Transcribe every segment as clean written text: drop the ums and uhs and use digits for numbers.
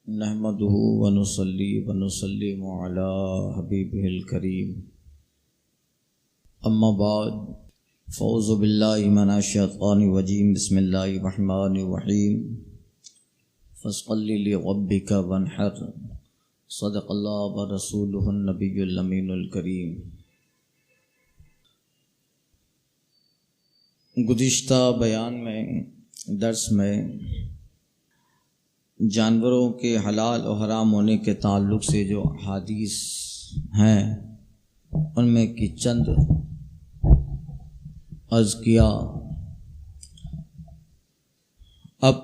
نحمده ونصلي ونسلم على حبيبه الكريم اما بعد فاعوذ بالله من الشيطان الرجيم بسم الله الرحمن الرحيم فصل لربك وانحر صدق الله ورسوله النبي الامين الكريم۔ گزشتہ بیان میں درس میں جانوروں کے حلال و حرام ہونے کے تعلق سے جو احادیث ہیں ان میں کی چند عرض کیا۔ اب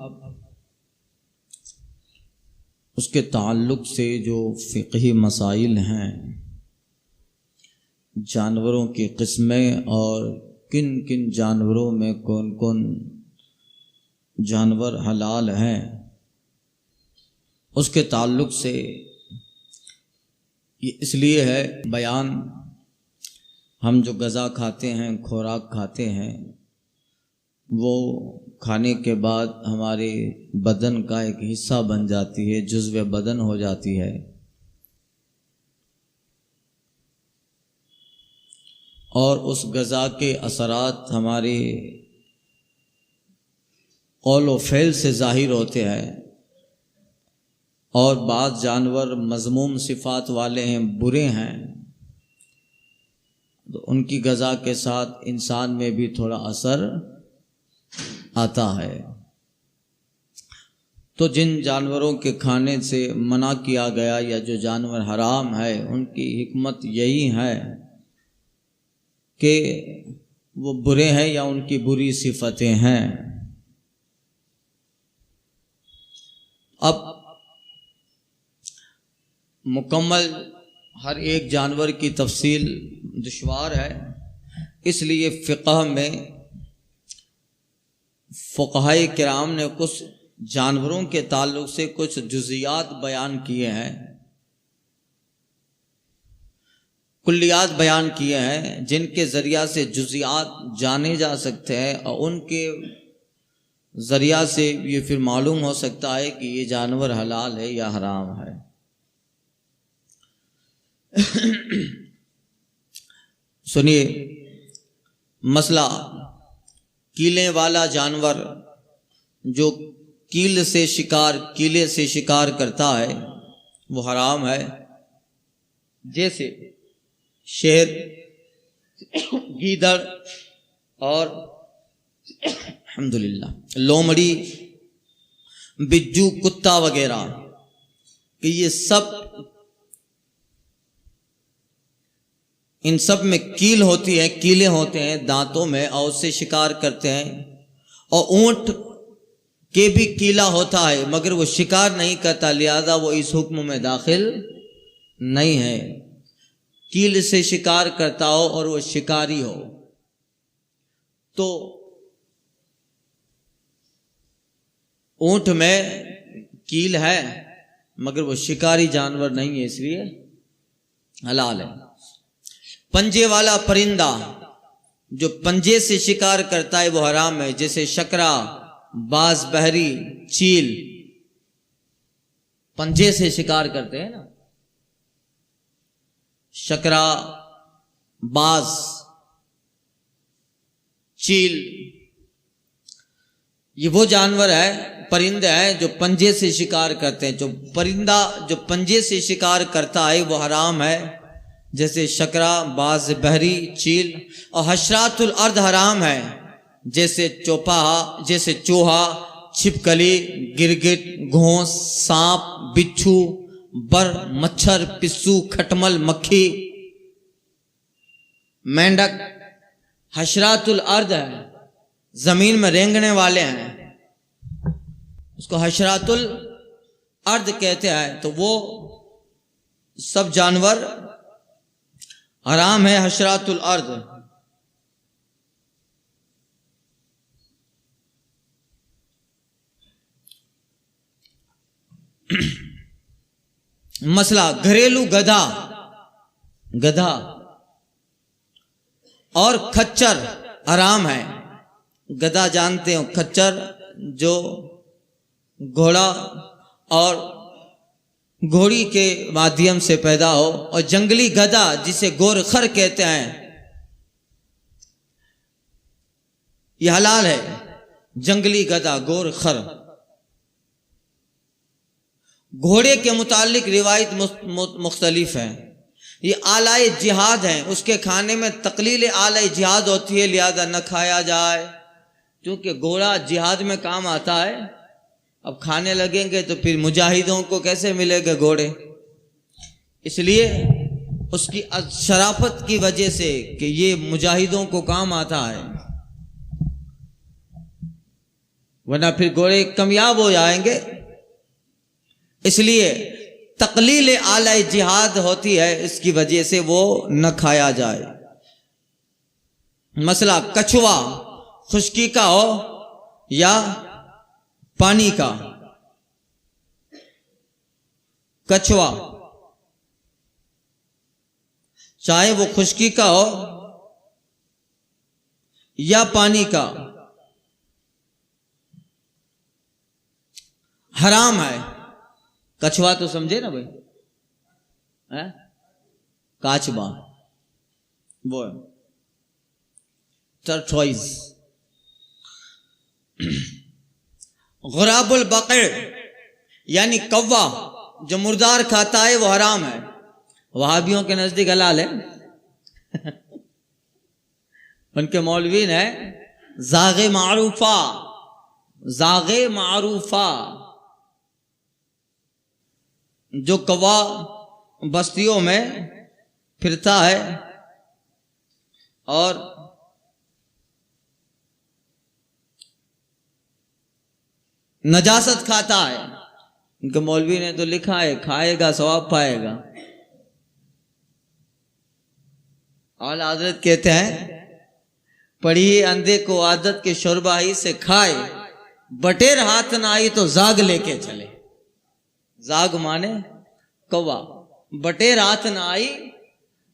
اس کے تعلق سے جو فقہی مسائل ہیں، جانوروں کی قسمیں اور کن کن جانوروں میں کون کون جانور حلال ہیں، اس کے تعلق سے یہ اس لیے ہے بیان، ہم جو غذا کھاتے ہیں، خوراک کھاتے ہیں، وہ کھانے کے بعد ہمارے بدن کا ایک حصہ بن جاتی ہے، جزو بدن ہو جاتی ہے، اور اس غذا کے اثرات ہمارے قول و فعل سے ظاہر ہوتے ہیں، اور بعض جانور مذموم صفات والے ہیں، برے ہیں، تو ان کی غذا کے ساتھ انسان میں بھی تھوڑا اثر آتا ہے۔ تو جن جانوروں کے کھانے سے منع کیا گیا یا جو جانور حرام ہے، ان کی حکمت یہی ہے کہ وہ برے ہیں یا ان کی بری صفتیں ہیں۔ اب مکمل ہر ایک جانور کی تفصیل دشوار ہے، اس لیے فقہ میں فقہائے کرام نے کچھ جانوروں کے تعلق سے کچھ جزیات بیان کیے ہیں، کلیات بیان کیے ہیں، جن کے ذریعہ سے جزیات جانے جا سکتے ہیں، اور ان کے ذریعہ سے یہ پھر معلوم ہو سکتا ہے کہ یہ جانور حلال ہے یا حرام ہے۔ سنیے، مسئلہ کیلے والا جانور جو کیلے سے شکار کرتا ہے وہ حرام ہے، جیسے شیر، گیدڑ اور الحمدللہ لومڑی، بجو، کتا وغیرہ، کہ یہ سب، ان سب میں کیلے ہوتے ہیں دانتوں میں، اور اس سے شکار کرتے ہیں۔ اور اونٹ کے بھی کیلا ہوتا ہے مگر وہ شکار نہیں کرتا، لہذا وہ اس حکم میں داخل نہیں ہے۔ کیل سے شکار کرتا ہو اور وہ شکاری ہو تو اونٹ میں کیل ہے مگر وہ شکاری جانور نہیں ہے، اس لیے حلال ہے۔ پنجے والا پرندہ جو پنجے سے شکار کرتا ہے وہ حرام ہے، جیسے شکرا، باز بحری، چیل، پنجے سے شکار کرتے ہیں نا، شکرا، باز، چیل، یہ وہ جانور ہے، پرندے ہیں جو پنجے سے شکار کرتے ہیں۔ جو پرندہ جو پنجے سے شکار کرتا ہے وہ حرام ہے، جیسے شکرا، باز بحری، چیل۔ اور حشرات الارض حرام ہے، جیسے چوہا، چھپکلی، گرگٹ، گھونس، سانپ، بچھو، بر، مچھر، پسو، کھٹمل، مکھی، مینڈک، حشرات الارض ہے، زمین میں رینگنے والے ہیں، اس کو حشرات الارض کہتے ہیں۔ تو وہ سب جانور حرام ہے، حشرات الارض۔ مسئلہ گھریلو گدھا اور کھچر حرام ہے۔ گدھا جانتے ہو، کھچر جو گھوڑا اور گھوڑی کے مادھیم سے پیدا ہو، اور جنگلی گدھا جسے گورخر کہتے ہیں یہ حلال ہے۔ جنگلی گدھا گورخر۔ گھوڑے کے متعلق روایت مختلف ہیں۔ یہ آلائے جہاد ہیں، اس کے کھانے میں تقلیل آلائے جہاد ہوتی ہے، لہذا نہ کھایا جائے، کیونکہ گھوڑا جہاد میں کام آتا ہے۔ اب کھانے لگیں گے تو پھر مجاہدوں کو کیسے ملے گا گھوڑے؟ اس لیے اس کی شرافت کی وجہ سے کہ یہ مجاہدوں کو کام آتا ہے، ورنہ پھر گھوڑے کامیاب ہو جائیں گے۔ اس لیے تقلیل آلہ جہاد ہوتی ہے، اس کی وجہ سے وہ نہ کھایا جائے۔ مسئلہ کچھوا خشکی کا ہو یا پانی کا، کچھوا چاہے وہ خشکی کا ہو یا پانی کا، حرام ہے۔ کچھوا تو سمجھے نا بھائی، کاچبا وہ ٹرٹوائز۔ غراب البقع یعنی کوا جو مردار کھاتا ہے وہ حرام ہے۔ وہابیوں کے نزدیک حلال ہے۔ ان کے مولوی نے زاغ معروفہ جو کوا بستیوں میں پھرتا ہے اور نجاست کھاتا ہے، ان کے مولوی نے تو لکھا ہے کھائے گا ثواب پائے گا۔ اور حضرت کہتے ہیں پڑھیے اندھے کو عادت کے شوربہ ہی سے کھائے، بٹیر ہاتھ نہ آئی تو زاگ لے کے چلے۔ زاگ مانے کوا، بٹیر ہاتھ نہ آئی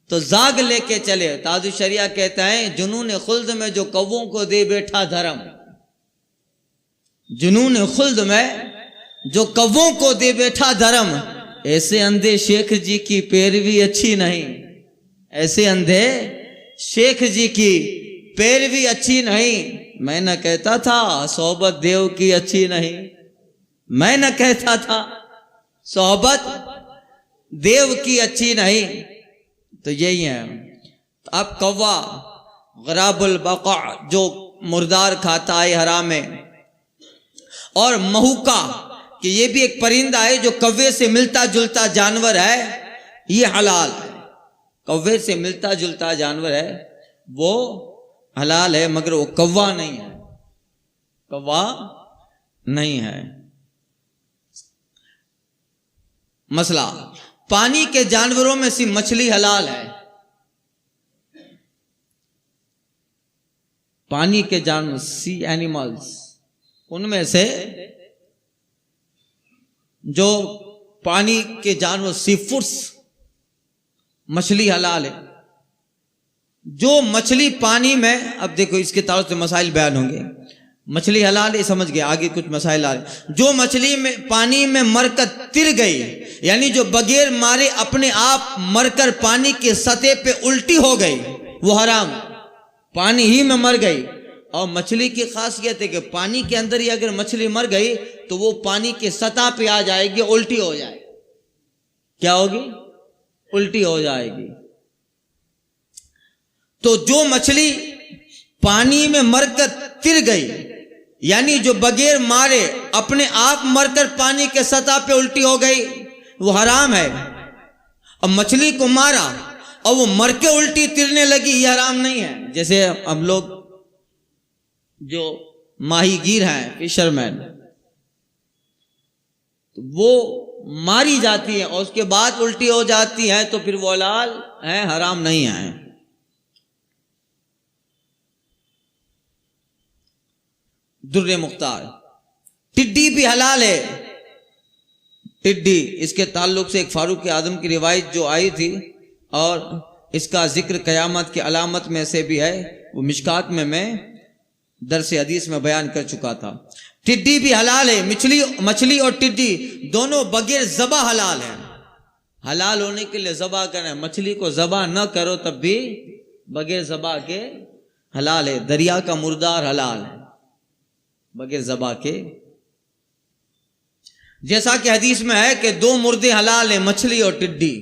تو زاگ لے کے چلے۔ تاج الشریعہ کہتا ہے جنون خلد میں جو کووں کو دے بیٹھا دھرم، جنون خلد میں جو کووں کو دے بیٹھا دھرم، ایسے اندھے شیخ جی کی پیروی اچھی نہیں، ایسے اندھے شیخ جی کی پیروی اچھی نہیں۔ میں نہ کہتا تھا صحبت دیو کی اچھی نہیں، میں نہ کہتا تھا صحبت دیو کی اچھی نہیں۔ تو یہی ہے۔ اب کوا غراب البقع جو مردار کھاتا ہے حرام ہے۔ اور مہوکا کہ یہ بھی ایک پرندہ ہے جو کوے سے ملتا جلتا جانور ہے، یہ حلال ہے۔ کوے سے ملتا جلتا جانور ہے وہ حلال ہے، مگر وہ کوا نہیں ہے، کوا نہیں ہے۔ مسئلہ پانی کے جانوروں میں سے مچھلی حلال ہے۔ پانی کے جانور سی اینیملز، ان میں سے جو پانی کے جانور سی فوڈس، مچھلی حلال ہے۔ جو مچھلی پانی میں، اب دیکھو اس کے تعلق سے مسائل بیان ہوں گے۔ مچھلی حلال ہے، سمجھ گئے، آگے کچھ مسائل آ رہے۔ جو مچھلی میں پانی میں مر کر تر گئی، یعنی جو بغیر مارے اپنے آپ مر کر پانی کے سطح پہ الٹی ہو گئی، وہ حرام، پانی ہی میں مر گئی۔ اور مچھلی کی خاصیت ہے کہ پانی کے اندر ہی اگر مچھلی مر گئی تو وہ پانی کے سطح پہ آ جائے گی، الٹی ہو جائے گی۔ کیا ہوگی؟ الٹی ہو جائے گی۔ تو جو مچھلی پانی میں مر کر تر گئی، یعنی جو بغیر مارے اپنے آپ مر کر پانی کے سطح پہ الٹی ہو گئی، وہ حرام ہے۔ اب مچھلی کو مارا اور وہ مر کے الٹی ترنے لگی، یہ حرام نہیں ہے۔ جیسے ہم لوگ جو ماہی گیر ہیں، فشر مین، وہ ماری جاتی ہیں اور اس کے بعد الٹی ہو جاتی ہیں، تو پھر وہ حلال ہیں، حرام نہیں ہیں۔ در مختار، ٹڈی بھی حلال ہے۔ ٹڈی، اس کے تعلق سے ایک فاروق اعظم کی روایت جو آئی تھی، اور اس کا ذکر قیامت کی علامت میں سے بھی ہے، وہ مشکات میں درس حدیث میں بیان کر چکا تھا۔ ٹڈی بھی حلال ہے۔ مچھلی اور ٹڈی دونوں بغیر ذبح حلال ہیں۔ حلال ہونے کے لیے ذبح کرنا ہے. مچھلی کو ذبح نہ کرو تب بھی بغیر ذبح کے حلال ہے. دریا کا مردار حلال ہے بغیر ذبح کے. جیسا کہ حدیث میں ہے کہ 2 مردے حلال ہیں, مچھلی اور ٹڈی.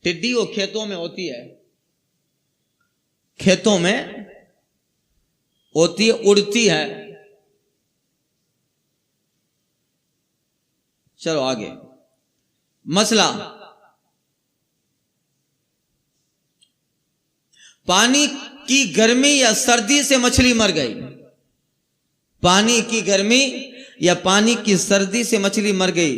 ٹڈی وہ کھیتوں میں ہوتی ہے, کھیتوں میں ہوتی ہے, اڑتی ہے. چلو آگے. مسئلہ, پانی کی گرمی یا سردی سے مچھلی مر گئی. پانی کی گرمی یا پانی کی سردی سے مچھلی مر گئی,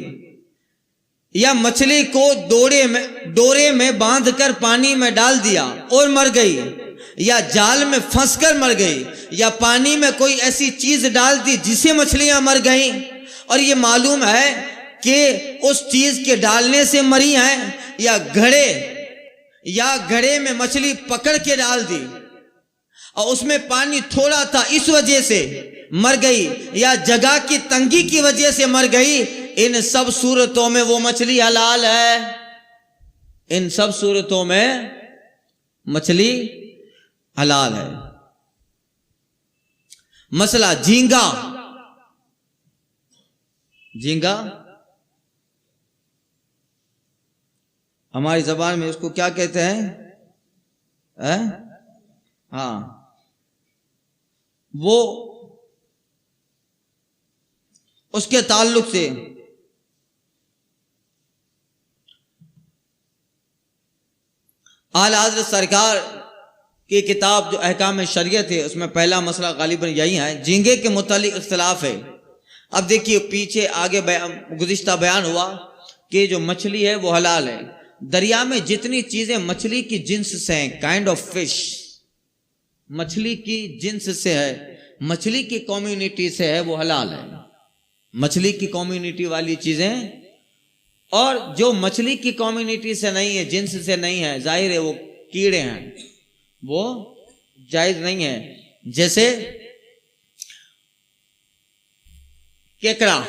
یا مچھلی کو ڈورے میں باندھ کر پانی میں ڈال دیا اور مر گئی, یا جال میں پھنس کر مر گئی, یا پانی میں کوئی ایسی چیز ڈال دی جس سے مچھلیاں مر گئیں اور یہ معلوم ہے کہ اس چیز کے ڈالنے سے مری ہیں, یا گھڑے میں مچھلی پکڑ کے ڈال دی اور اس میں پانی تھوڑا تھا اس وجہ سے مر گئی, یا جگہ کی تنگی کی وجہ سے مر گئی, ان سب صورتوں میں وہ مچھلی حلال ہے. ان سب صورتوں میں مچھلی حلال ہے. مسئلہ جھینگا. جھینگا ہماری زبان میں اس کو کیا کہتے ہیں؟ ہاں, وہ اس کے تعلق سے اعلیٰ حضرت سرکار کی کتاب جو احکام شریعت ہے اس میں پہلا مسئلہ غالباً یہی ہے. جھینگے کے متعلق اختلاف ہے. اب دیکھیے پیچھے آگے گزشتہ بیان ہوا کہ جو مچھلی ہے وہ حلال ہے. دریا میں جتنی چیزیں مچھلی کی جنس سے ہیں, کائنڈ آف فش, مچھلی کی جنس سے ہے, مچھلی کی کمیونٹی سے ہے, وہ حلال ہے. مچھلی کی کمیونٹی والی چیزیں, اور جو مچھلی کی کمیونٹی سے نہیں ہے, جنس سے نہیں ہے, ظاہر ہے وہ کیڑے ہیں, وہ جائز نہیں ہے. جیسے کیکڑا,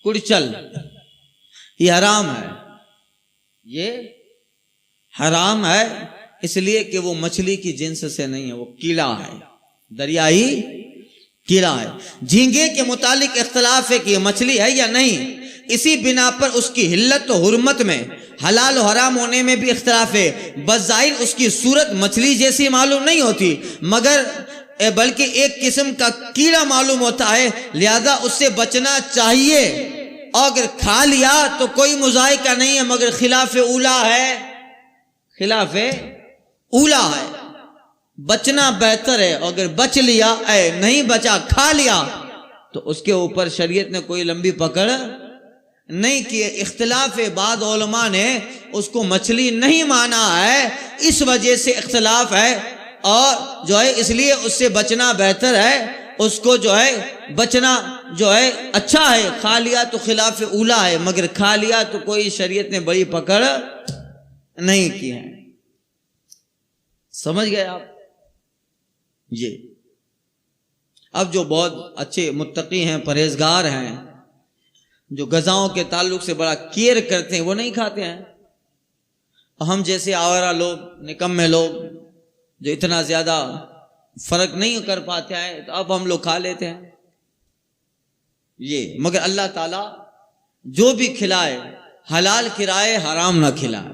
کڑچل, یہ حرام ہے. یہ حرام ہے اس لیے کہ وہ مچھلی کی جنس سے نہیں ہے, وہ کیڑا ہے, دریائی کیڑا ہے. جھینگے کے متعلق اختلاف ہے کہ یہ مچھلی ہے یا نہیں. اسی بنا پر اس کی حلت و حرمت میں, حلال و حرام ہونے میں بھی اختلاف ہے. بظاہر اس کی صورت مچھلی جیسی معلوم نہیں ہوتی, مگر بلکہ ایک قسم کا کیڑا معلوم ہوتا ہے, لہذا اس سے بچنا چاہیے. اور اگر کھا لیا تو کوئی مذائقہ نہیں ہے, مگر خلاف اولا ہے, خلاف اولا ہے, بچنا بہتر ہے. اور اگر بچ لیا, نہیں بچا, کھا لیا, تو اس کے اوپر شریعت نے کوئی لمبی پکڑ نہیں کی. اختلاف بعض علماء نے اس کو مچھلی نہیں مانا ہے, اس وجہ سے اختلاف ہے, اور جو ہے اس لیے اس سے بچنا بہتر ہے. اس کو جو ہے بچنا جو ہے اچھا ہے. کھا لیا تو خلاف اولا ہے, مگر کھا لیا تو کوئی شریعت نے بڑی پکڑ نہیں کی ہے. سمجھ گئے آپ؟ یہ اب جو بہت اچھے متقی ہیں, پرہیزگار ہیں, جو غذاؤں کے تعلق سے بڑا کیئر کرتے ہیں, وہ نہیں کھاتے ہیں. ہم جیسے آوارہ لوگ, نکمے لوگ جو اتنا زیادہ فرق نہیں کر پاتے ہیں, تو اب ہم لوگ کھا لیتے ہیں یہ. مگر اللہ تعالیٰ جو بھی کھلائے حلال کھلائے, حرام نہ کھلائے.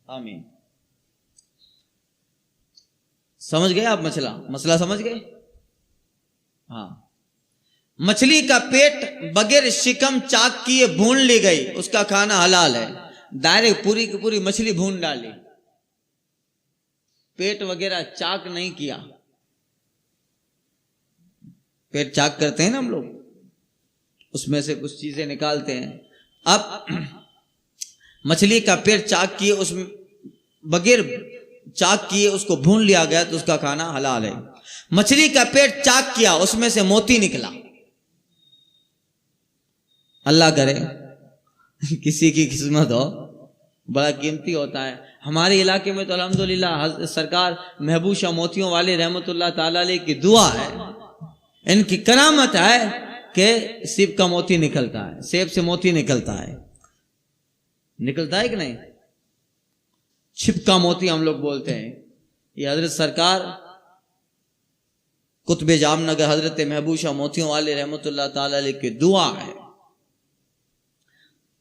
آمین. سمجھ گئے آپ مسئلہ سمجھ گئے؟ ہاں. مچھلی کا پیٹ بغیر شکم چاک کیے بھون لی گئی, اس کا کھانا حلال ہے. ڈائریکٹ پوری کی پوری مچھلی بھون ڈالی, پیٹ وغیرہ چاک نہیں کیا. پیٹ چاک کرتے ہیں نا ہم لوگ, اس میں سے کچھ چیزیں نکالتے ہیں. اب مچھلی کا پیٹ چاک کیے, اس میں بغیر چاک کیے اس کو بھون لیا گیا, تو اس کا کھانا حلال ہے. مچھلی کا پیٹ چاک کیا, اس میں سے موتی نکلا, اللہ کرے کسی کی قسمت ہو, بڑا قیمتی ہوتا ہے. ہمارے علاقے میں تو الحمدللہ سرکار محبوب شاہ موتیوں والے رحمت اللہ تعالی علیہ کی دعا ہے, ان کی کرامت ہے کہ سیب کا موتی نکلتا ہے, سیب سے موتی نکلتا ہے. نکلتا ہے کہ نہیں؟ چھپکا موتی ہم لوگ بولتے ہیں. یہ حضرت سرکار قطب جام نگر حضرت محبوب شاہ موتیوں والے رحمۃ اللہ تعالی علیہ کی دعا ہے.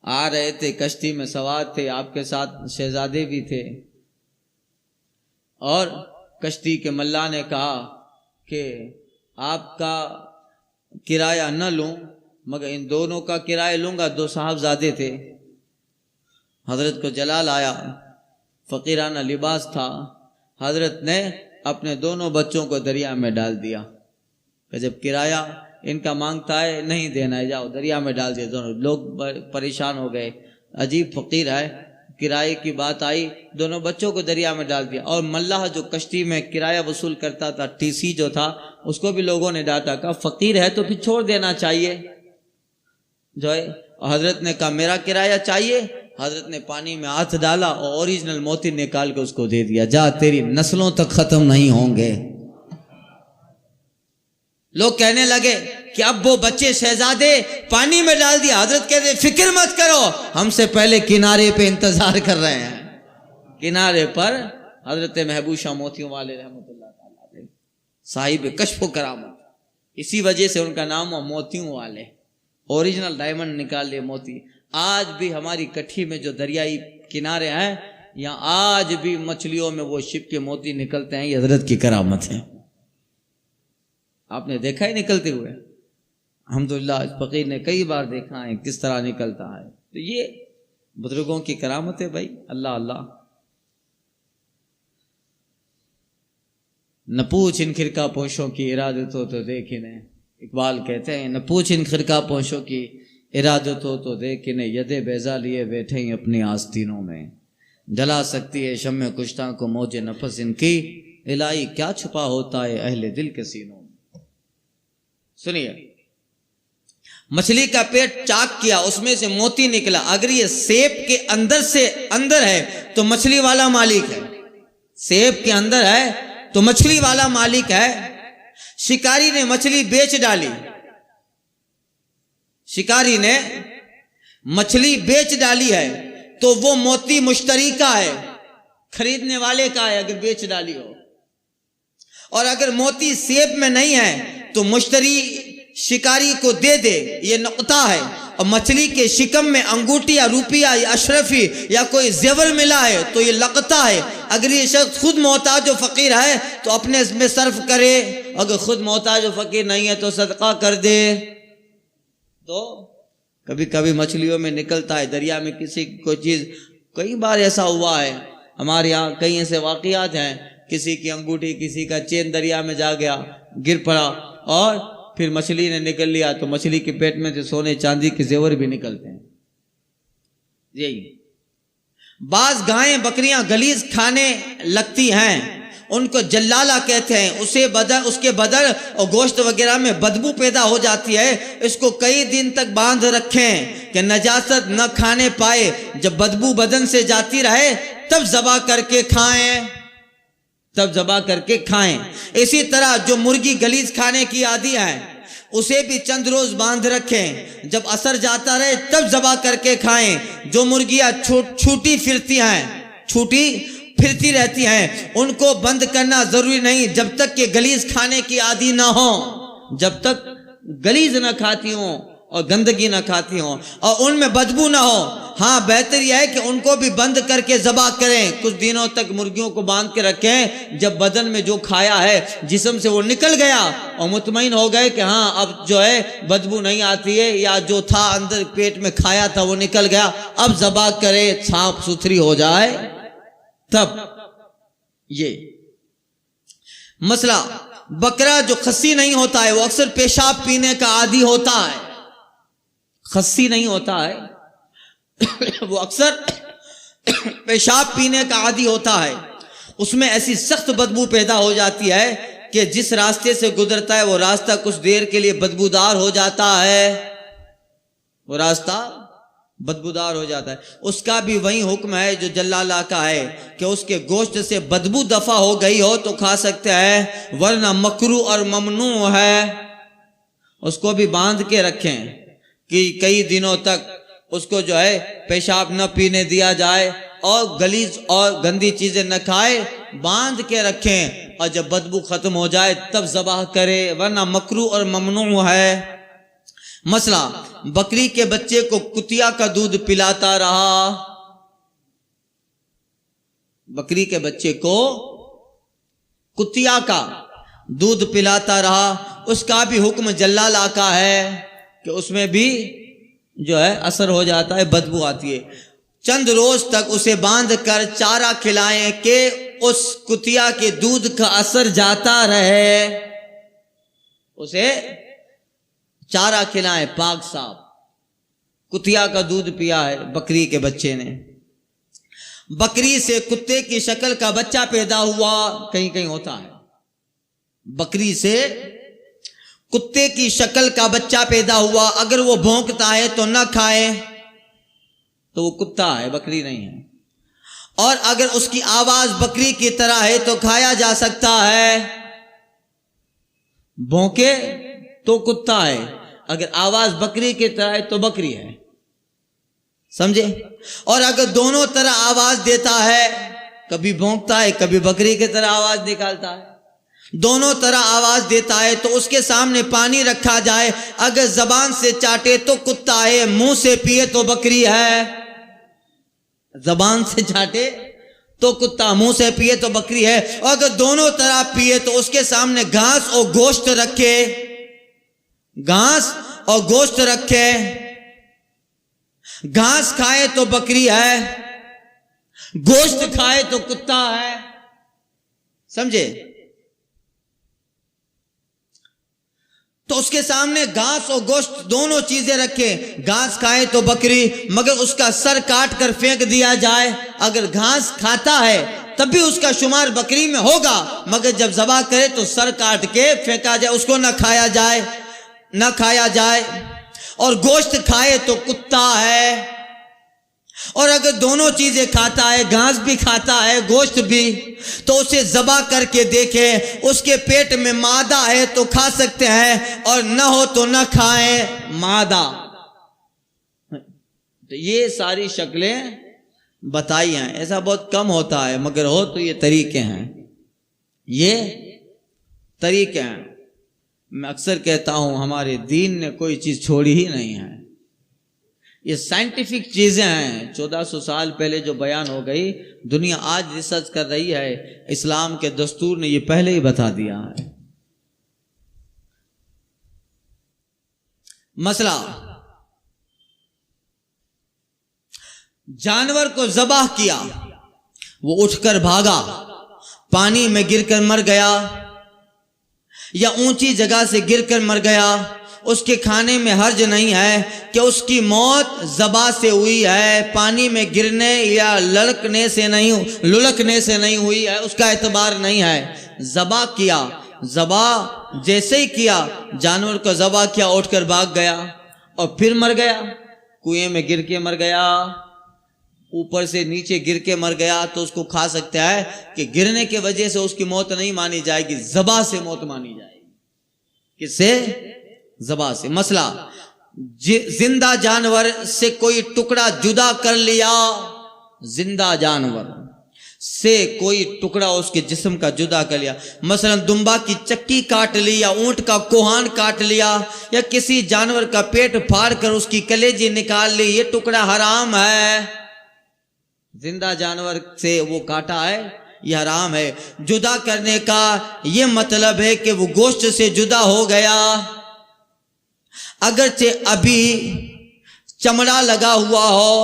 آ رہے تھے، کشتی میں سوار تھے، آپ کے ساتھ شہزادے بھی تھے، اور کشتی کے ملا نے کہا کہ آپ کا کرایہ نہ لوں مگر ان دونوں کا کرایہ لوں گا. 2 صاحبزادے تھے. حضرت کو جلال آیا، فقیرانہ لباس تھا. حضرت نے اپنے دونوں بچوں کو دریا میں ڈال دیا کہ جب کرایہ ان کا مانگتا ہے نہیں دینا ہے، جاؤ دریا میں ڈال دیا. دونوں لوگ پریشان ہو گئے، عجیب فقیر ہے، کرائے کی بات آئی، دونوں بچوں کو دریا میں ڈال دیا. اور ملاح جو کشتی میں کرایہ وصول کرتا تھا، ٹی سی جو تھا، اس کو بھی لوگوں نے ڈانٹا، کہا فقیر ہے تو پھر چھوڑ دینا چاہیے جو ہے. حضرت نے کہا میرا کرایہ چاہیے. حضرت نے پانی میں ہاتھ ڈالا اور اوریجنل موتی نکال کے اس کو دے دیا، جا تیری نسلوں تک ختم نہیں ہوں گے. لوگ کہنے لگے کہ اب وہ بچے شہزادے پانی میں ڈال دیا. حضرت کہتے فکر مت کرو، ہم سے پہلے کنارے پہ انتظار کر رہے ہیں. کنارے پر حضرت محبوب شاہ موتیوں والے رحمۃ اللہ تعالی علیہ، صاحب کشف و کرامت، اسی وجہ سے ان کا نام ہوا موتیوں والے. اوریجنل ڈائمنڈ نکال لے موتی. آج بھی ہماری کٹھی میں جو دریائی کنارے ہیں، یہاں آج بھی مچھلیوں میں وہ شپ کے موتی نکلتے ہیں. یہ حضرت کی کرامت ہے. آپ نے دیکھا ہے نکلتے ہوئے؟ الحمدللہ اس فقیر نے کئی بار دیکھا ہے کس طرح نکلتا ہے. تو یہ بزرگوں کی کرامت ہے بھائی. اللہ اللہ. نہ پوچھ ان خرقہ پوشوں کی ارادت ہو تو دیکھ انہیں. اقبال کہتے ہیں نہ پوچھ ان خرقہ پوشوں کی ارادت ہو تو دیکھ انہیں، یدے بیضا لیے بیٹھے ہیں اپنی آستینوں میں. جلا سکتی ہے شمع کشتہ کو موج نفس ان کی، الہی کیا چھپا ہوتا ہے اہل دل کے سینوں میں. سنیے، مچھلی کا پیٹ چاک کیا، اس میں سے موتی نکلا. اگر یہ سیب کے اندر سے اندر ہے تو مچھلی والا مالک ہے. سیب کے اندر ہے تو مچھلی والا مالک ہے. شکاری نے مچھلی بیچ ڈالی، شکاری نے مچھلی بیچ ڈالی ہے تو وہ موتی مشتری کا ہے، خریدنے والے کا ہے اگر بیچ ڈالی ہو. اور اگر موتی سیب میں نہیں ہے تو مشتری شکاری کو دے دے، یہ نقطہ ہے. اور مچھلی کے شکم میں انگوٹھی یا روپیہ یا اشرفی یا کوئی زیور ملا ہے تو یہ لقطہ ہے. اگر یہ شخص خود محتاج و فقیر ہے تو اپنے اس میں صرف کرے، اگر خود محتاج و فقیر نہیں ہے تو صدقہ کر دے. تو کبھی کبھی مچھلیوں میں نکلتا ہے، دریا میں کسی کوئی چیز. کئی بار ایسا ہوا ہے ہمارے یہاں، کئی ایسے واقعات ہیں، کسی کی انگوٹھی کسی کا چین دریا میں جا گیا، گر پڑا، اور پھر مچھلی نے نکل لیا تو مچھلی کے پیٹ میں سے سونے چاندی کے زیور بھی نکلتے ہیں. یہی بعض گائیں بکریاں گلیز کھانے لگتی ہیں، ان کو جلالہ کہتے ہیں. اس کے بدن اور گوشت وغیرہ میں بدبو پیدا ہو جاتی ہے. اس کو کئی دن تک باندھ رکھیں کہ نجاست نہ کھانے پائے. جب بدبو بدن سے جاتی رہے تب ذبح کر کے کھائیں، تب ذبح کر کے کھائیں. اسی طرح جو مرغی گلیز کھانے کی عادی ہے اسے بھی چند روز باندھ رکھیں، جب اثر جاتا رہے تب ذبح کر کے کھائیں. جو مرغیاں چھوٹی پھرتی رہتی ہیں ان کو بند کرنا ضروری نہیں جب تک کہ گلیز کھانے کی عادی نہ ہو، جب تک گلیز نہ کھاتی ہوں اور گندگی نہ کھاتی ہوں اور ان میں بدبو نہ ہو. ہاں بہتر یہ ہے کہ ان کو بھی بند کر کے ذبح کریں. کچھ دنوں تک مرغیوں کو باندھ کے رکھیں، جب بدن میں جو کھایا ہے جسم سے وہ نکل گیا اور مطمئن ہو گئے کہ ہاں اب جو ہے بدبو نہیں آتی ہے، یا جو تھا اندر پیٹ میں کھایا تھا وہ نکل گیا، اب ذبح کرے، صاف ستھری ہو جائے تب. یہ مسئلہ بکرا جو خصی نہیں ہوتا ہے وہ اکثر پیشاب پینے کا عادی ہوتا ہے. خصی نہیں ہوتا ہے وہ اکثر پیشاب پینے کا عادی ہوتا ہے. اس میں ایسی سخت بدبو پیدا ہو جاتی ہے کہ جس راستے سے گزرتا ہے وہ راستہ کچھ دیر کے لیے بدبودار ہو جاتا ہے، وہ راستہ بدبودار ہو جاتا ہے. اس کا بھی وہی حکم ہے جو جلالہ کا ہے کہ اس کے گوشت سے بدبو دفع ہو گئی ہو تو کھا سکتے ہیں، ورنہ مکروہ اور ممنوع ہے. اس کو بھی باندھ کے رکھیں کہ کئی دنوں تک اس کو جو ہے پیشاب نہ پینے دیا جائے اور غلیظ اور گندی چیزیں نہ کھائے، باندھ کے رکھیں، اور جب بدبو ختم ہو جائے تب ذبح کرے، ورنہ مکروہ اور ممنوع ہے۔ مسئلہ، بکری کے بچے کو کتیا کا دودھ پلاتا رہا، بکری کے بچے کو کتیا کا دودھ پلاتا رہا، اس کا بھی حکم جلالہ کا ہے کہ اس میں بھی جو ہے اثر ہو جاتا ہے، بدبو آتی ہے۔ چند روز تک اسے باندھ کر چارہ کھلائیں کہ اس کتیا کے دودھ کا اثر جاتا رہے، اسے چارہ کھلائیں پاک صاف۔ کتیا کا دودھ پیا ہے بکری کے بچے نے، بکری سے کتے کی شکل کا بچہ پیدا ہوا، کہیں کہیں ہوتا ہے، بکری سے کتے کی شکل کا بچہ پیدا ہوا، اگر وہ بھونکتا ہے تو نہ کھائیں، تو وہ کتا ہے، بکری نہیں ہے، اور اگر اس کی آواز بکری کی طرح ہے تو کھایا جا سکتا ہے، بھونکے تو کتا ہے، اگر آواز بکری کی طرح ہے تو بکری ہے، سمجھے؟ اور اگر دونوں طرح آواز دیتا ہے، کبھی بھونکتا ہے کبھی بکری کی طرح آواز نکالتا ہے، دونوں طرح آواز دیتا ہے، تو اس کے سامنے پانی رکھا جائے، اگر زبان سے چاٹے تو کتا ہے، منہ سے پیے تو بکری ہے، زبان سے چاٹے تو کتا، منہ سے پیے تو بکری ہے، اور اگر دونوں طرح پیے تو اس کے سامنے گھاس اور گوشت رکھے، گھاس اور گوشت رکھے، گھاس کھائے تو بکری ہے، گوشت کھائے تو کتا ہے، سمجھے؟ تو اس کے سامنے گھاس اور گوشت دونوں چیزیں رکھے، گھاس کھائے تو بکری، مگر اس کا سر کاٹ کر پھینک دیا جائے، اگر گھاس کھاتا ہے تب بھی اس کا شمار بکری میں ہوگا، مگر جب ذبح کرے تو سر کاٹ کے پھینکا جائے، اس کو نہ کھایا جائے، اور گوشت کھائے تو کتا ہے، اور اگر دونوں چیزیں کھاتا ہے، گھاس بھی کھاتا ہے گوشت بھی، تو اسے ذبح کر کے دیکھے، اس کے پیٹ میں معدہ ہے تو کھا سکتے ہیں، اور نہ ہو تو نہ کھائیں معدہ۔ تو یہ ساری شکلیں بتائی ہیں، ایسا بہت کم ہوتا ہے، مگر ہو تو یہ طریقے ہیں، یہ طریقے ہیں۔ میں اکثر کہتا ہوں ہمارے دین نے کوئی چیز چھوڑی ہی نہیں ہے، یہ سائنٹیفک چیزیں ہیں، 1400 سال پہلے جو بیان ہو گئی، دنیا آج ریسرچ کر رہی ہے، اسلام کے دستور نے یہ پہلے ہی بتا دیا ہے۔ مسئلہ، جانور کو ذبح کیا، وہ اٹھ کر بھاگا، پانی میں گر کر مر گیا یا اونچی جگہ سے گر کر مر گیا، اس کے کھانے میں حرج نہیں ہے کہ اس کی موت ذبح سے ہوئی ہے، پانی میں گرنے یا لڑکنے سے نہیں ہوئی ہے، اس کا اعتبار نہیں ہے۔ ذبح کیا، ذبح جیسے ہی کیا، جانور کو ذبح کیا، اٹھ کر بھاگ گیا اور پھر مر گیا، کنویں میں گر کے مر گیا، اوپر سے نیچے گر کے مر گیا، تو اس کو کھا سکتا ہے کہ گرنے کی وجہ سے اس کی موت نہیں مانی جائے گی، ذبح سے موت مانی جائے گی۔ کس سے؟ ذبح سے۔ مسئلہ، زندہ جانور سے کوئی ٹکڑا جدا کر لیا، زندہ جانور سے کوئی ٹکڑا اس کے جسم کا جدا کر لیا، مثلا دمبا کی چکی کاٹ لی، یا اونٹ کا کوہان کاٹ لیا، یا کسی جانور کا پیٹ پھاڑ کر اس کی کلیجی نکال لی، یہ ٹکڑا حرام ہے، زندہ جانور سے وہ کاٹا ہے، یہ حرام ہے۔ جدا کرنے کا یہ مطلب ہے کہ وہ گوشت سے جدا ہو گیا، اگرچہ ابھی چمڑا لگا ہوا ہو،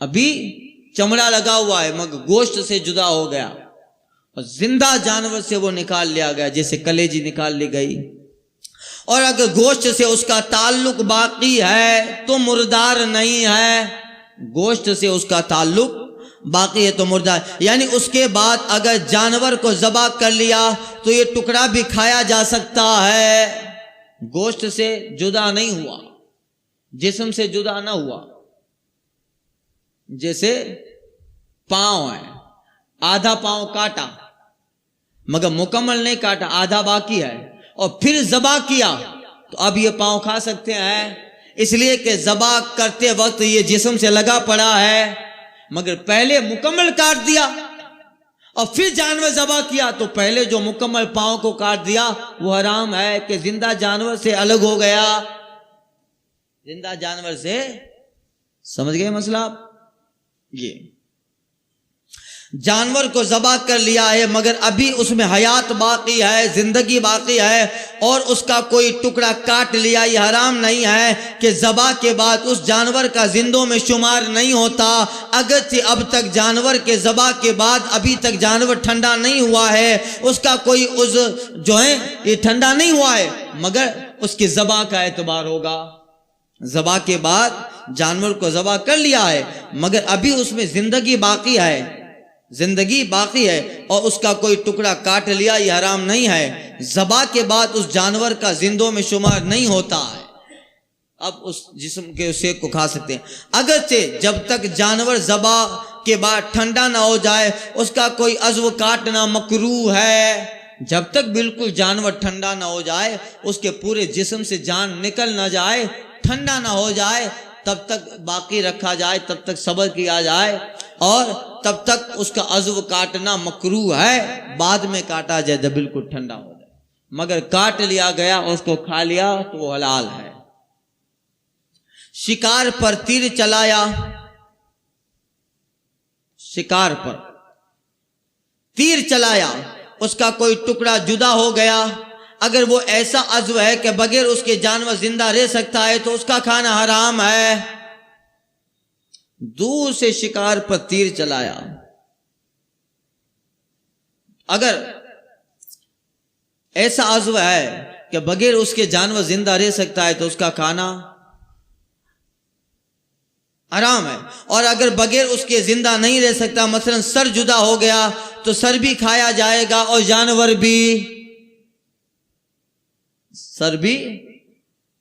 ابھی چمڑا لگا ہوا ہے مگر گوشت سے جدا ہو گیا، اور زندہ جانور سے وہ نکال لیا گیا، جیسے کلیجی نکال لی گئی، اور اگر گوشت سے اس کا تعلق باقی ہے تو مردار نہیں ہے، گوشت سے اس کا تعلق باقی ہے تو مردار، یعنی اس کے بعد اگر جانور کو ذبح کر لیا تو یہ ٹکڑا بھی کھایا جا سکتا ہے، گوشت سے جدا نہیں ہوا، جسم سے جدا نہ ہوا۔ جیسے پاؤں ہے، آدھا پاؤں کاٹا مگر مکمل نہیں کاٹا، آدھا باقی ہے، اور پھر ذبح کیا تو اب یہ پاؤں کھا سکتے ہیں، اس لیے کہ ذبح کرتے وقت یہ جسم سے لگا پڑا ہے، مگر پہلے مکمل کاٹ دیا اور پھر جانور ذبح کیا تو پہلے جو مکمل پاؤں کو کاٹ دیا وہ حرام ہے کہ زندہ جانور سے الگ ہو گیا، زندہ جانور سے۔ سمجھ گئے مسئلہ آپ؟ یہ جانور کو ذبح کر لیا ہے مگر ابھی اس میں حیات باقی ہے، زندگی باقی ہے، اور اس کا کوئی ٹکڑا کاٹ لیا، یہ حرام نہیں ہے کہ ذبح کے بعد اس جانور کا زندوں میں شمار نہیں ہوتا، اگرچہ اب تک جانور کے ذبح کے بعد ابھی تک جانور ٹھنڈا نہیں ہوا ہے، اس کا کوئی عضو جو ہے یہ ٹھنڈا نہیں ہوا ہے، مگر اس کی ذبح کا اعتبار ہوگا۔ ذبح کے بعد جانور کو ذبح کر لیا ہے مگر ابھی اس میں زندگی باقی ہے، زندگی باقی ہے، اور اس کا کوئی ٹکڑا کاٹ لیا، یہ حرام نہیں ہے۔ ذبح کے بعد اس جانور کا زندوں میں شمار نہیں ہوتا ہے، اب اس جسم کے اسے کو کھا سکتے ہیں، اگرچہ جب تک جانور ذبح کے بعد ٹھنڈا نہ ہو جائے اس کا کوئی عضو کاٹنا مکروہ ہے۔ جب تک بالکل جانور ٹھنڈا نہ ہو جائے، اس کے پورے جسم سے جان نکل نہ جائے، ٹھنڈا نہ ہو جائے، تب تک باقی رکھا جائے، تب تک صبر کیا جائے، اور تب تک اس کا عضو کاٹنا مکروہ ہے، بعد میں کاٹا جائے جب بالکل ٹھنڈا ہو جائے، مگر کاٹ لیا گیا اور اس کو کھا لیا تو وہ حلال ہے۔ شکار پر تیر چلایا، شکار پر تیر چلایا، اس کا کوئی ٹکڑا جدا ہو گیا، اگر وہ ایسا عضو ہے کہ بغیر اس کے جانور زندہ رہ سکتا ہے تو اس کا کھانا حرام ہے۔ دور سے شکار پر تیر چلایا، اگر ایسا عضو ہے کہ بغیر اس کے جانور زندہ رہ سکتا ہے تو اس کا کھانا حرام ہے، اور اگر بغیر اس کے زندہ نہیں رہ سکتا، مثلا سر جدا ہو گیا تو سر بھی کھایا جائے گا اور جانور بھی، سر بھی۔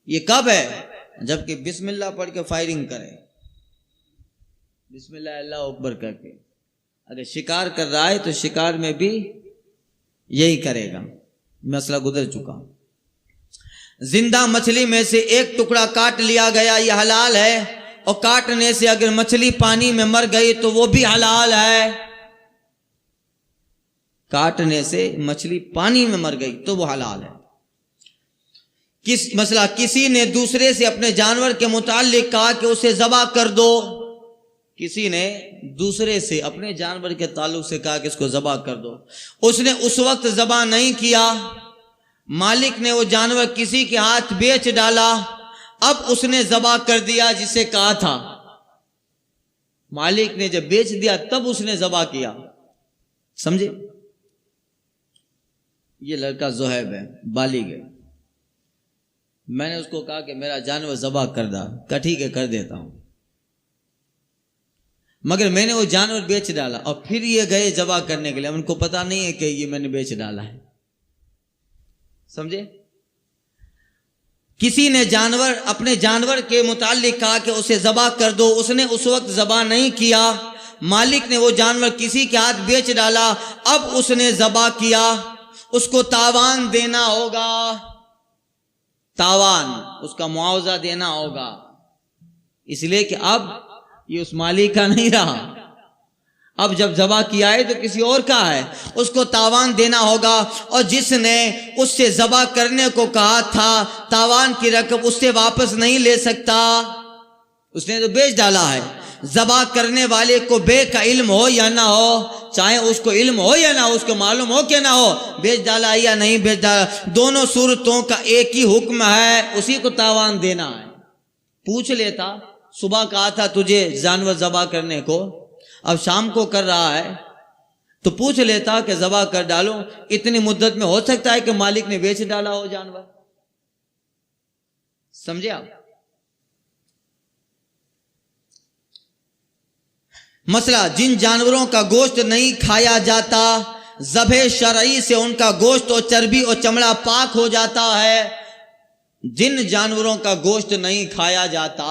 یہ کب ہے؟ جبکہ بسم اللہ پڑھ کے فائرنگ کرے، بسم اللہ اللہ اکبر کر کے۔ اگر شکار کر رہا ہے تو شکار میں بھی یہی کرے گا، مسئلہ گزر چکا۔ زندہ مچھلی میں سے ایک ٹکڑا کاٹ لیا گیا، یہ حلال ہے، اور کاٹنے سے اگر مچھلی پانی میں مر گئی تو وہ بھی حلال ہے، کاٹنے سے مچھلی پانی میں مر گئی تو وہ حلال ہے۔ مسئلہ کسی نے دوسرے سے اپنے جانور کے متعلق کہا کہ اسے ذبح کر دو، کسی نے دوسرے سے اپنے جانور کے تعلق سے کہا کہ اس کو ذبح کر دو، اس نے اس وقت ذبح نہیں کیا، مالک نے وہ جانور کسی کے ہاتھ بیچ ڈالا، اب اس نے ذبح کر دیا جسے کہا تھا، مالک نے جب بیچ دیا تب اس نے ذبح کیا، سمجھے؟ یہ لڑکا زہیب ہے، بالغ ہے، میں نے اس کو کہا کہ میرا جانور ذبح کر دا، کہا ٹھیک ہے کر دیتا ہوں، مگر میں نے وہ جانور بیچ ڈالا، اور پھر یہ گئے ذبح کرنے کے لیے، ان کو پتا نہیں ہے کہ یہ میں نے بیچ ڈالا ہے، سمجھے؟ کسی نے اپنے جانور کے متعلق کہا کہ اسے ذبح کر دو، اس نے اس وقت ذبح نہیں کیا، مالک نے وہ جانور کسی کے ہاتھ بیچ ڈالا، اب اس نے ذبح کیا، اس کو تاوان دینا ہوگا، تاوان، اس کا معاوضہ دینا ہوگا، اس لیے کہ اب یہ اس مالک کا نہیں رہا، اب جب ذبح کیا ہے تو کسی اور کا ہے، اس کو تاوان دینا ہوگا، اور جس نے اس سے ذبح کرنے کو کہا تھا تاوان کی رقم اس سے واپس نہیں لے سکتا، اس نے تو بیچ ڈالا ہے۔ ذبح کرنے والے کو بے کا علم ہو یا نہ ہو، چاہے اس کو علم ہو یا نہ ہو، اس کو معلوم ہو کہ نہ ہو، بیچ ڈالا یا نہیں بیچ ڈالا، دونوں صورتوں کا ایک ہی حکم ہے، اسی کو تاوان دینا ہے۔ پوچھ لیتا، صبح کہا تھا تجھے جانور ذبح کرنے کو، اب شام کو کر رہا ہے تو پوچھ لیتا کہ ذبح کر ڈالو، اتنی مدت میں ہو سکتا ہے کہ مالک نے بیچ ڈالا ہو جانور، سمجھے آپ؟ مسئلہ جن جانوروں کا گوشت نہیں کھایا جاتا، ذبح شرعی سے ان کا گوشت اور چربی اور چمڑا پاک ہو جاتا ہے۔ جن جانوروں کا گوشت نہیں کھایا جاتا،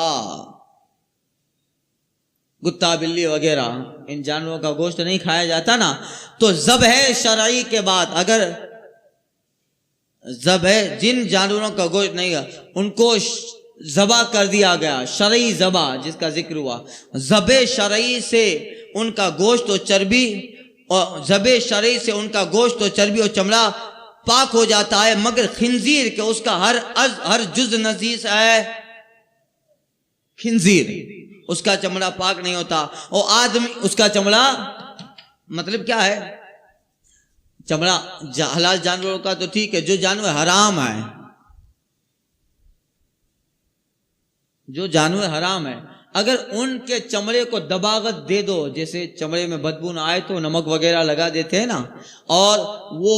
کتا بلی وغیرہ، ان جانوروں کا گوشت نہیں کھایا جاتا نا، تو ذبح شرعی کے بعد اگر ذبح جن جانوروں کا گوشت نہیں، ان کو ذبح کر دیا گیا، شرعی ذبح جس کا ذکر ہوا، ذبح شرعی سے ان کا گوشت و چربی، اور ذبح شرعی سے ان کا گوشت و چربی اور چمڑا پاک ہو جاتا ہے، مگر خنزیر کے اس کا ہر جز نجیس ہے۔ خنزیر اس کا چمڑا پاک نہیں ہوتا، اور آدمی اس کا چمڑا مطلب کیا ہے؟ چمڑا حلال جانوروں کا تو ٹھیک ہے، جو جانور حرام ہے، جو جانور حرام ہے، اگر ان کے چمڑے کو دباغت دے دو، جیسے چمڑے میں بدبو نہ آئے تو نمک وغیرہ لگا دیتے ہیں نا، اور وہ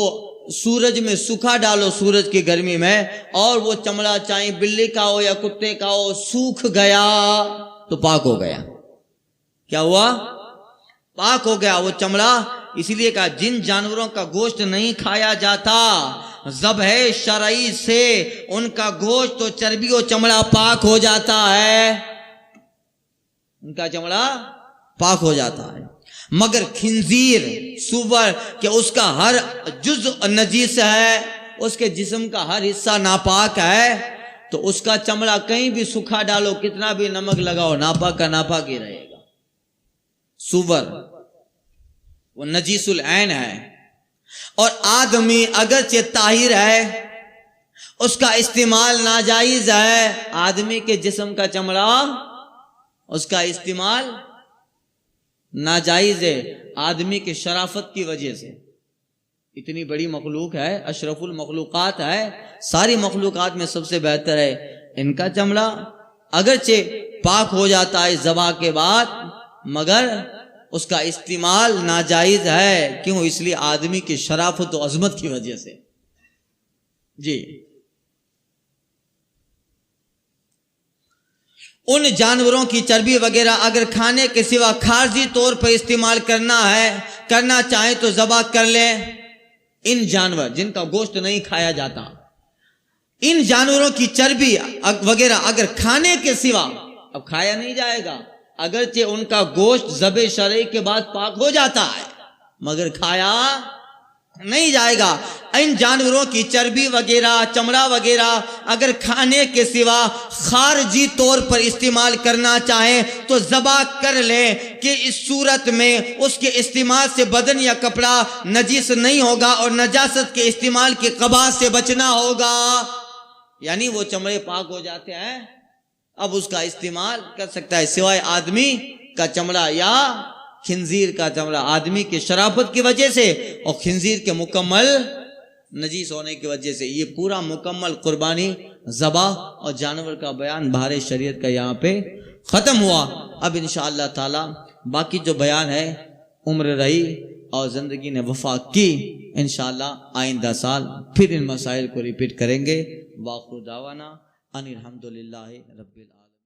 سورج میں سکھا ڈالو سورج کی گرمی میں، اور وہ چمڑا چاہے بلی کا ہو یا کتے کا ہو سوکھ گیا تو پاک ہو گیا۔ کیا ہوا؟ پاک ہو گیا وہ چمڑا۔ اسی لیے کہا جن جانوروں کا گوشت نہیں کھایا جاتا ذبح شرعی سے ان کا گوشت و چربی و چمڑا پاک ہو جاتا ہے، ان کا چمڑا پاک ہو جاتا ہے، مگر خنزیر سور کہ اس کا ہر جز نجیس ہے، اس کے جسم کا ہر حصہ ناپاک ہے، تو اس کا چمڑا کہیں بھی سکھا ڈالو، کتنا بھی نمک لگاؤ، ناپاک کا ناپاک ہی رہے گا۔ سور وہ نجیس العین ہے، اور آدمی اگرچہ طاہر ہے اس کا استعمال ناجائز ہے۔ آدمی کے جسم کا چمڑا اس کا استعمال ناجائز ہے، آدمی کی شرافت کی وجہ سے۔ اتنی بڑی مخلوق ہے، اشرف المخلوقات ہے، ساری مخلوقات میں سب سے بہتر ہے، ان کا چمڑا اگرچہ پاک ہو جاتا ہے ذبح کے بعد، مگر اس کا استعمال ناجائز ہے۔ کیوں؟ اس لیے آدمی کی شرافت و عظمت کی وجہ سے۔ جی، ان جانوروں کی چربی وغیرہ اگر کھانے کے سوا خارجی طور پر استعمال کرنا چاہیں تو ذبح کر لیں۔ ان جانور جن کا گوشت نہیں کھایا جاتا، ان جانوروں کی چربی وغیرہ اگر کھانے کے سوا، اب کھایا نہیں جائے گا، اگرچہ ان کا گوشت ذبح شرعی کے بعد پاک ہو جاتا ہے مگر کھایا نہیں جائے گا، ان جانوروں کی چربی وغیرہ چمڑا وغیرہ اگر کھانے کے سوا خارجی طور پر استعمال کرنا چاہیں تو ذبح کر لیں، کہ اس صورت میں اس کے استعمال سے بدن یا کپڑا نجیس نہیں ہوگا اور نجاست کے استعمال کے قباحت سے بچنا ہوگا۔ یعنی وہ چمڑے پاک ہو جاتے ہیں، اب اس کا استعمال کر سکتا ہے، سوائے آدمی کا چمڑا یا خنزیر کا چمڑا، آدمی کی شرافت کی وجہ سے اور خنزیر کے مکمل نجیس ہونے کی وجہ سے۔ یہ پورا مکمل قربانی، ذبح اور جانور کا بیان بہار شریعت کا یہاں پہ ختم ہوا۔ اب انشاءاللہ تعالی باقی جو بیان ہے عمر رہی اور زندگی نے وفا کی، انشاءاللہ آئندہ سال پھر ان مسائل کو ریپیٹ کریں گے۔ وآخر دعوانا ان الحمدللہ رب العالمین۔